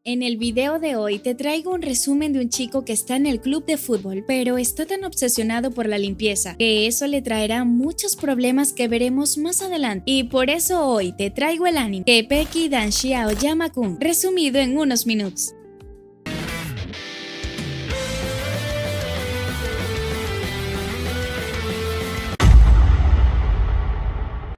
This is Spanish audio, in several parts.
En el video de hoy te traigo un resumen de un chico que está en el club de fútbol, pero está tan obsesionado por la limpieza que eso le traerá muchos problemas que veremos más adelante. Y por eso hoy te traigo el anime Kepeki Danshi Aoyama-kun, resumido en unos minutos.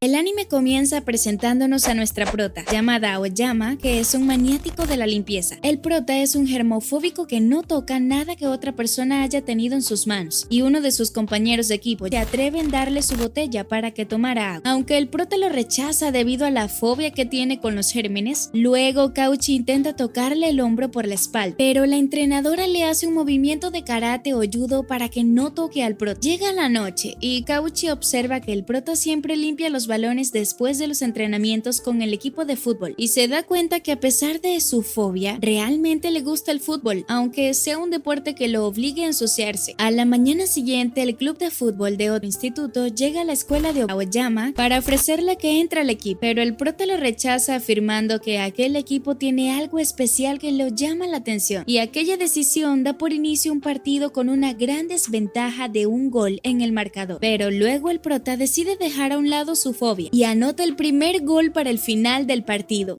El anime comienza presentándonos a nuestra prota, llamada Aoyama, que es un maniático de la limpieza. El prota es un germofóbico que no toca nada que otra persona haya tenido en sus manos, y uno de sus compañeros de equipo se atreve en darle su botella para que tomara agua. Aunque el prota lo rechaza debido a la fobia que tiene con los gérmenes, luego Kauchi intenta tocarle el hombro por la espalda, pero la entrenadora le hace un movimiento de karate o judo para que no toque al prota. Llega la noche, y Kauchi observa que el prota siempre limpia los balones después de los entrenamientos con el equipo de fútbol y se da cuenta que a pesar de su fobia, realmente le gusta el fútbol, aunque sea un deporte que lo obligue a ensuciarse. A la mañana siguiente, el club de fútbol de otro instituto llega a la escuela de Aoyama para ofrecerle que entre al equipo, pero el prota lo rechaza afirmando que aquel equipo tiene algo especial que lo llama la atención, y aquella decisión da por inicio un partido con una gran desventaja de un gol en el marcador. Pero luego el prota decide dejar a un lado su fobia y anota el primer gol para el final del partido.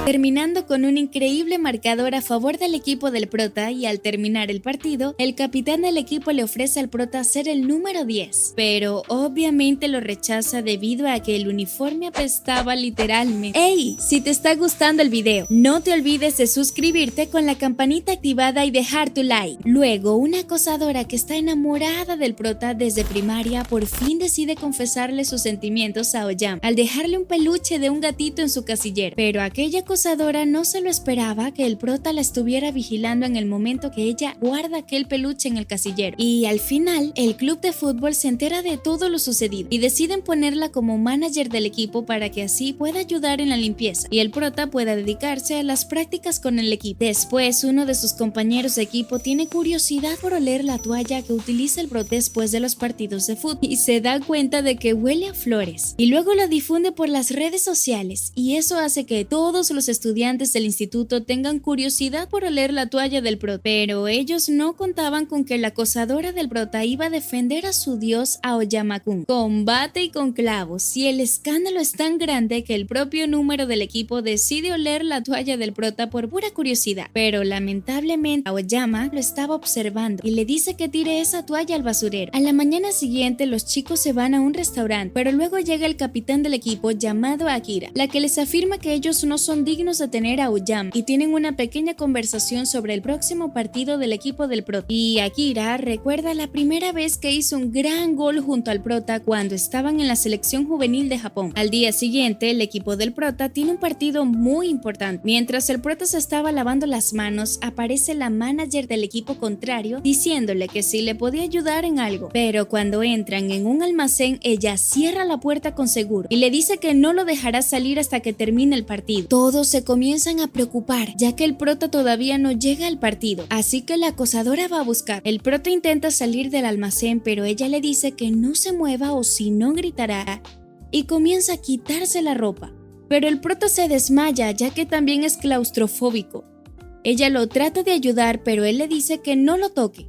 Terminando con un increíble marcador a favor del equipo del prota, y al terminar el partido, el capitán del equipo le ofrece al prota ser el número 10, pero obviamente lo rechaza debido a que el uniforme apestaba literalmente. ¡Ey! Si te está gustando el video, no te olvides de suscribirte con la campanita activada y dejar tu like. Luego, una acosadora que está enamorada del prota desde primaria por fin decide confesarle sus sentimientos a Aoyama al dejarle un peluche de un gatito en su casillero, pero aquella acosadora no se lo esperaba que el prota la estuviera vigilando en el momento que ella guarda aquel peluche en el casillero, y al final el club de fútbol se entera de todo lo sucedido y deciden ponerla como manager del equipo para que así pueda ayudar en la limpieza y el prota pueda dedicarse a las prácticas con el equipo. Después, uno de sus compañeros de equipo tiene curiosidad por oler la toalla que utiliza el prota después de los partidos de fútbol y se da cuenta de que huele a flores, y luego la difunde por las redes sociales, y eso hace que todos los estudiantes del instituto tengan curiosidad por oler la toalla del prota, pero ellos no contaban con que la acosadora del prota iba a defender a su dios Aoyama-kun con bate y con clavos, y el escándalo es tan grande que el propio número del equipo decide oler la toalla del prota por pura curiosidad, pero lamentablemente Aoyama lo estaba observando y le dice que tire esa toalla al basurero. A la mañana siguiente los chicos se van a un restaurante, pero luego llega el capitán del equipo llamado Akira, la que les afirma que ellos no son dignos de tener a Aoyama, y tienen una pequeña conversación sobre el próximo partido del equipo del prota. Y Akira recuerda la primera vez que hizo un gran gol junto al prota cuando estaban en la selección juvenil de Japón. Al día siguiente, el equipo del prota tiene un partido muy importante. Mientras el prota se estaba lavando las manos, aparece la manager del equipo contrario diciéndole que si le podía ayudar en algo, pero cuando entran en un almacén, ella cierra la puerta con seguro y le dice que no lo dejará salir hasta que termine el partido. Todos se comienzan a preocupar, ya que el prota todavía no llega al partido, así que la acosadora va a buscar. El prota intenta salir del almacén, pero ella le dice que no se mueva o si no gritará, y comienza a quitarse la ropa. Pero el prota se desmaya, ya que también es claustrofóbico. Ella lo trata de ayudar, pero él le dice que no lo toque.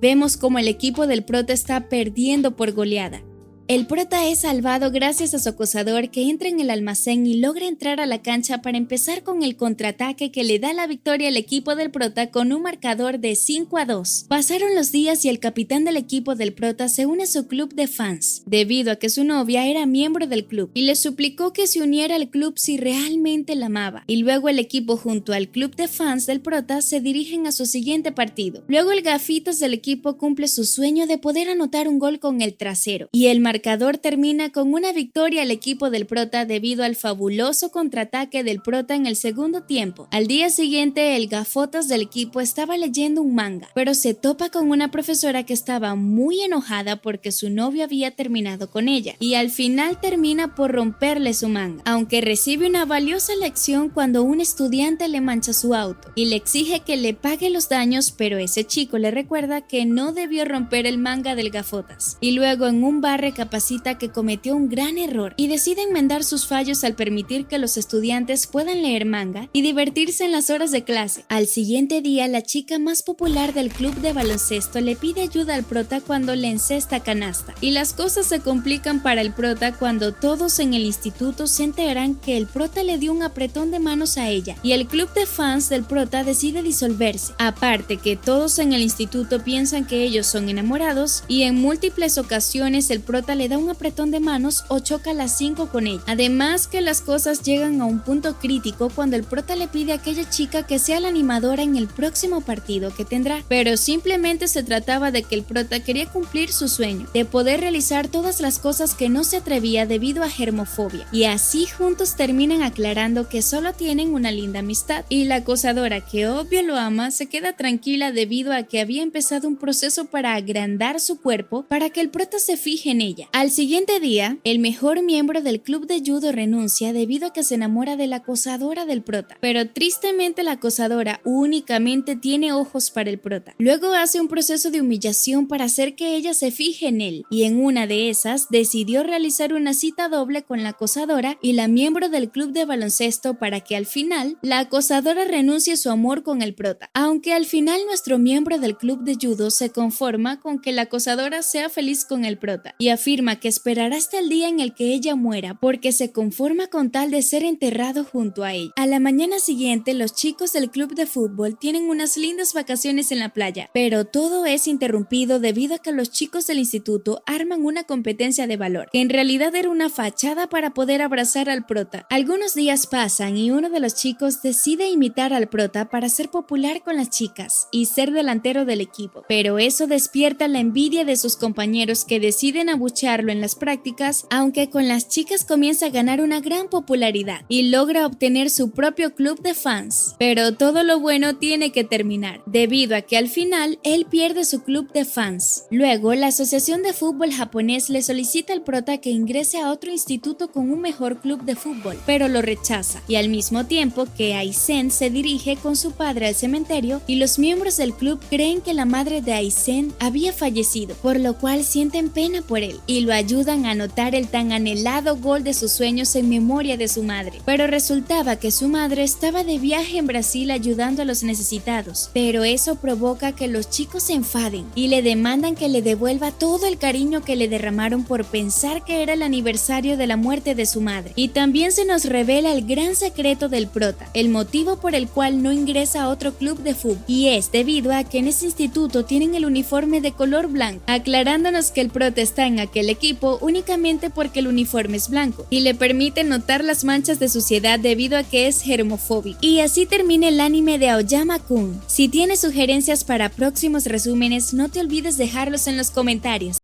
Vemos como el equipo del prota está perdiendo por goleada. El prota es salvado gracias a su acosador, que entra en el almacén y logra entrar a la cancha para empezar con el contraataque que le da la victoria al equipo del prota con un marcador de 5-2. Pasaron los días y el capitán del equipo del prota se une a su club de fans, debido a que su novia era miembro del club, y le suplicó que se uniera al club si realmente la amaba. Y luego el equipo junto al club de fans del prota se dirigen a su siguiente partido. Luego el gafitas del equipo cumple su sueño de poder anotar un gol con el trasero, y el marcador marcador termina con una victoria al equipo del prota debido al fabuloso contraataque del prota en el segundo tiempo. Al día siguiente, el gafotas del equipo estaba leyendo un manga, pero se topa con una profesora que estaba muy enojada porque su novio había terminado con ella, y al final termina por romperle su manga, aunque recibe una valiosa lección cuando un estudiante le mancha su auto y le exige que le pague los daños, pero ese chico le recuerda que no debió romper el manga del gafotas, y luego en un bar recapacita que cometió un gran error y decide enmendar sus fallos al permitir que los estudiantes puedan leer manga y divertirse en las horas de clase. Al siguiente día, la chica más popular del club de baloncesto le pide ayuda al prota cuando le encesta canasta, y las cosas se complican para el prota cuando todos en el instituto se enteran que el prota le dio un apretón de manos a ella, y el club de fans del prota decide disolverse. Aparte que todos en el instituto piensan que ellos son enamorados, y en múltiples ocasiones el prota le da un apretón de manos o choca a las 5 con ella. Además que las cosas llegan a un punto crítico cuando el prota le pide a aquella chica que sea la animadora en el próximo partido que tendrá, pero simplemente se trataba de que el prota quería cumplir su sueño, de poder realizar todas las cosas que no se atrevía debido a germofobia, y así juntos terminan aclarando que solo tienen una linda amistad, y la acosadora, que obvio lo ama, se queda tranquila debido a que había empezado un proceso para agrandar su cuerpo para que el prota se fije en ella. Al siguiente día, el mejor miembro del club de judo renuncia debido a que se enamora de la acosadora del prota, pero tristemente la acosadora únicamente tiene ojos para el prota. Luego hace un proceso de humillación para hacer que ella se fije en él, y en una de esas decidió realizar una cita doble con la acosadora y la miembro del club de baloncesto para que al final la acosadora renuncie su amor con el prota, aunque al final nuestro miembro del club de judo se conforma con que la acosadora sea feliz con el prota y afirma que esperará hasta el día en el que ella muera porque se conforma con tal de ser enterrado junto a ella. A la mañana siguiente, los chicos del club de fútbol tienen unas lindas vacaciones en la playa, pero todo es interrumpido debido a que los chicos del instituto arman una competencia de valor, que en realidad era una fachada para poder abrazar al prota. Algunos días pasan y uno de los chicos decide imitar al prota para ser popular con las chicas y ser delantero del equipo, pero eso despierta la envidia de sus compañeros que deciden abuchearlo en las prácticas, aunque con las chicas comienza a ganar una gran popularidad y logra obtener su propio club de fans. Pero todo lo bueno tiene que terminar, debido a que al final él pierde su club de fans. Luego, la Asociación de Fútbol Japonés le solicita al prota que ingrese a otro instituto con un mejor club de fútbol, pero lo rechaza, y al mismo tiempo que Aizen se dirige con su padre al cementerio y los miembros del club creen que la madre de Aizen había fallecido, por lo cual sienten pena por él y lo ayudan a anotar el tan anhelado gol de sus sueños en memoria de su madre. Pero resultaba que su madre estaba de viaje en Brasil ayudando a los necesitados, pero eso provoca que los chicos se enfaden y le demandan que le devuelva todo el cariño que le derramaron por pensar que era el aniversario de la muerte de su madre. Y también se nos revela el gran secreto del prota, el motivo por el cual no ingresa a otro club de fútbol, y es debido a que en ese instituto tienen el uniforme de color blanco, aclarándonos que el prota está en aquel equipo únicamente porque el uniforme es blanco y le permite notar las manchas de suciedad debido a que es germofóbico. Y así termina el anime de Aoyama-kun. Si tienes sugerencias para próximos resúmenes, no te olvides dejarlos en los comentarios.